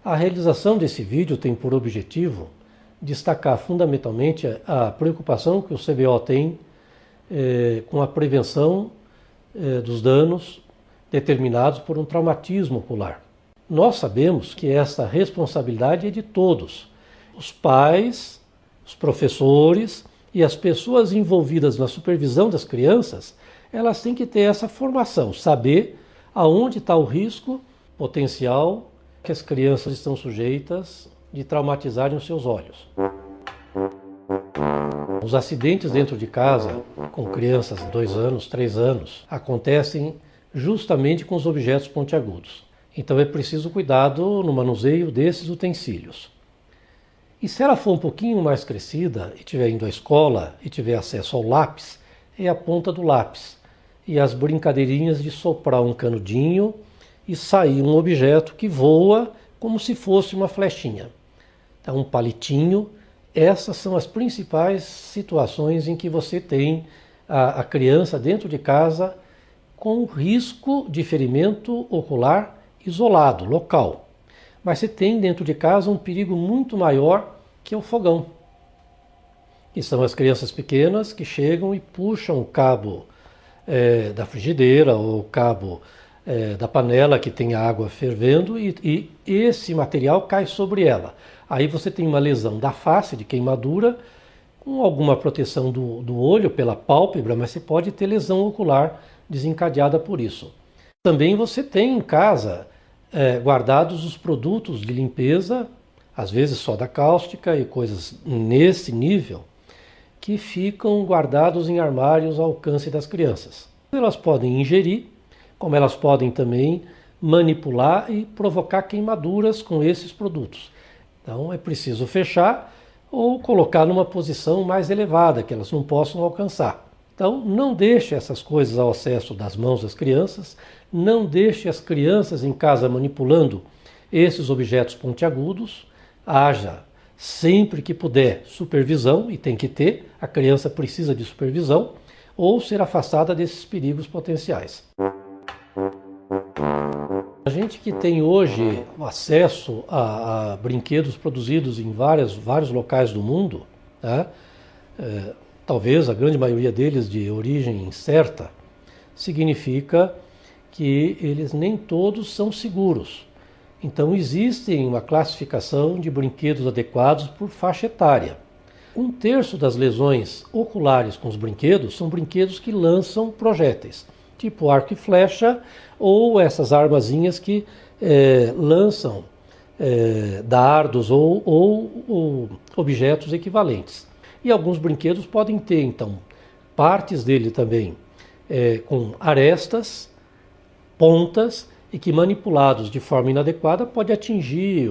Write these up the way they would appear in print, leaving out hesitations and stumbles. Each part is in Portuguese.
A realização desse vídeo tem por objetivo destacar fundamentalmente a preocupação que o CBO tem com a prevenção dos danos determinados por um traumatismo ocular. Nós sabemos que essa responsabilidade é de todos, os pais, os professores e as pessoas envolvidas na supervisão das crianças, elas têm que ter essa formação, saber aonde está o risco potencial que as crianças estão sujeitas de traumatizarem os seus olhos. Os acidentes dentro de casa, com crianças de 2 anos, 3 anos, acontecem justamente com os objetos pontiagudos. Então é preciso cuidado no manuseio desses utensílios. E se ela for um pouquinho mais crescida e estiver indo à escola e tiver acesso ao lápis, é a ponta do lápis. E as brincadeirinhas de soprar um canudinho e sair um objeto que voa como se fosse uma flechinha. Então, um palitinho. Essas são as principais situações em que você tem a criança dentro de casa com risco de ferimento ocular isolado, local. Mas você tem dentro de casa um perigo muito maior que é o fogão. Que são as crianças pequenas que chegam e puxam o cabo da frigideira ou o cabo da panela que tem a água fervendo e esse material cai sobre ela. Aí você tem uma lesão da face, de queimadura, com alguma proteção do olho pela pálpebra, mas você pode ter lesão ocular desencadeada por isso. Também você tem em casa guardados os produtos de limpeza, às vezes soda cáustica e coisas nesse nível, que ficam guardados em armários ao alcance das crianças. Elas podem ingerir, como elas podem também manipular e provocar queimaduras com esses produtos. Então é preciso fechar ou colocar numa posição mais elevada, que elas não possam alcançar. Então não deixe essas coisas ao acesso das mãos das crianças, não deixe as crianças em casa manipulando esses objetos pontiagudos, haja sempre que puder supervisão, e tem que ter, a criança precisa de supervisão, ou ser afastada desses perigos potenciais. A gente que tem hoje acesso a brinquedos produzidos em vários locais do mundo, né? Talvez a grande maioria deles de origem incerta, significa que eles nem todos são seguros. Então existe uma classificação de brinquedos adequados por faixa etária. 1/3 das lesões oculares com os brinquedos são brinquedos que lançam projéteis, tipo arco e flecha ou essas armazinhas que lançam dardos ou objetos equivalentes. E alguns brinquedos podem ter, então, partes dele também com arestas, pontas, e que manipulados de forma inadequada pode atingir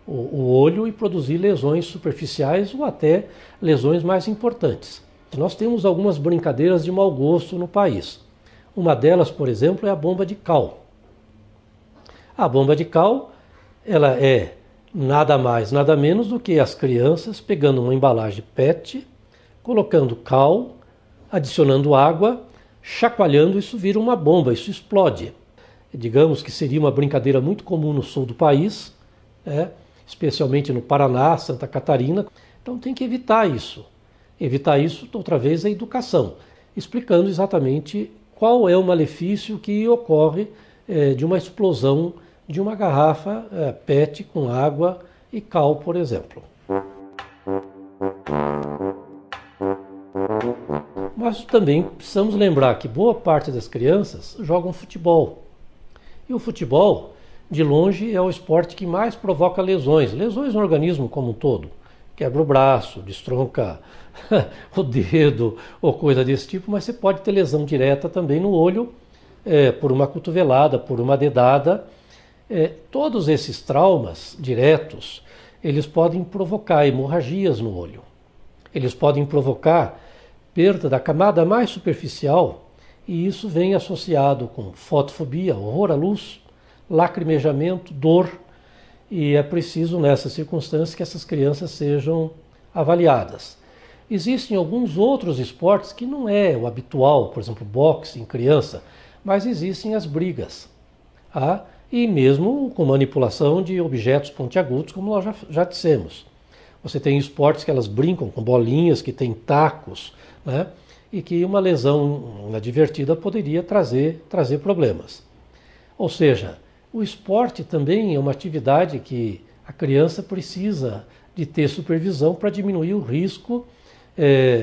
o olho e produzir lesões superficiais ou até lesões mais importantes. Nós temos algumas brincadeiras de mau gosto no país. Uma delas, por exemplo, é a bomba de cal. A bomba de cal, ela é nada mais, nada menos do que as crianças pegando uma embalagem PET, colocando cal, adicionando água, chacoalhando, isso vira uma bomba, isso explode. Digamos que seria uma brincadeira muito comum no sul do país, especialmente no Paraná, Santa Catarina. Então tem que evitar isso. Evitar isso, outra vez, é educação, explicando exatamente qual é o malefício que ocorre de uma explosão de uma garrafa PET com água e cal, por exemplo. Mas também precisamos lembrar que boa parte das crianças jogam futebol. E o futebol, de longe, é o esporte que mais provoca lesões no organismo como um todo. Quebra o braço, destronca o dedo ou coisa desse tipo, mas você pode ter lesão direta também no olho, por uma cotovelada, por uma dedada. Todos esses traumas diretos, eles podem provocar hemorragias no olho. Eles podem provocar perda da camada mais superficial, e isso vem associado com fotofobia, horror à luz, lacrimejamento, dor, e é preciso nessas circunstâncias que essas crianças sejam avaliadas. Existem alguns outros esportes que não é o habitual, por exemplo, boxe em criança, mas existem as brigas. e mesmo com manipulação de objetos pontiagudos, como nós já dissemos. Você tem esportes que elas brincam com bolinhas, que tem tacos, né? E que uma lesão inadvertida poderia trazer problemas. Ou seja, o esporte também é uma atividade que a criança precisa de ter supervisão para diminuir o risco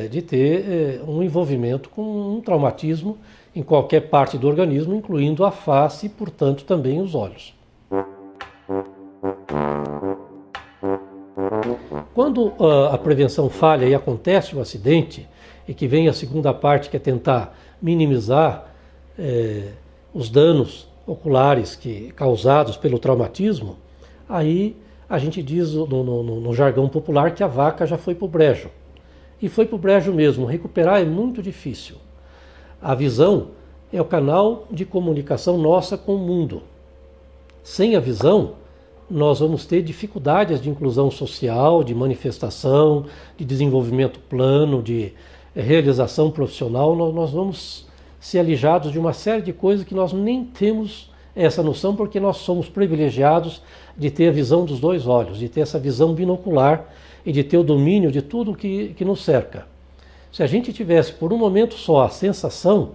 de ter um envolvimento com um traumatismo em qualquer parte do organismo, incluindo a face e, portanto, também os olhos. Quando a prevenção falha e acontece o acidente, e que vem a segunda parte, que é tentar minimizar os danos oculares causados pelo traumatismo, aí a gente diz no jargão popular que a vaca já foi para o brejo. E foi para o brejo mesmo, recuperar é muito difícil. A visão é o canal de comunicação nossa com o mundo. Sem a visão, nós vamos ter dificuldades de inclusão social, de manifestação, de desenvolvimento plano, de realização profissional. Nós vamos ser alijados de uma série de coisas que nós nem temos essa noção, porque nós somos privilegiados de ter a visão dos dois olhos, de ter essa visão binocular e de ter o domínio de tudo que nos cerca. Se a gente tivesse por um momento só a sensação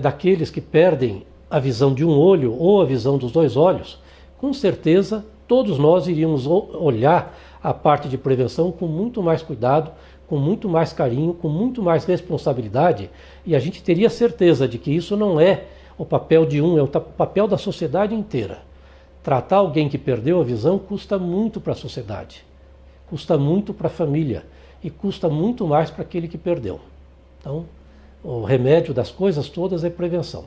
daqueles que perdem a visão de um olho ou a visão dos dois olhos, com certeza todos nós iríamos olhar a parte de prevenção com muito mais cuidado, com muito mais carinho, com muito mais responsabilidade, e a gente teria certeza de que isso não é o papel de um, é o papel da sociedade inteira. Tratar alguém que perdeu a visão custa muito para a sociedade, custa muito para a família e custa muito mais para aquele que perdeu. Então, o remédio das coisas todas é prevenção.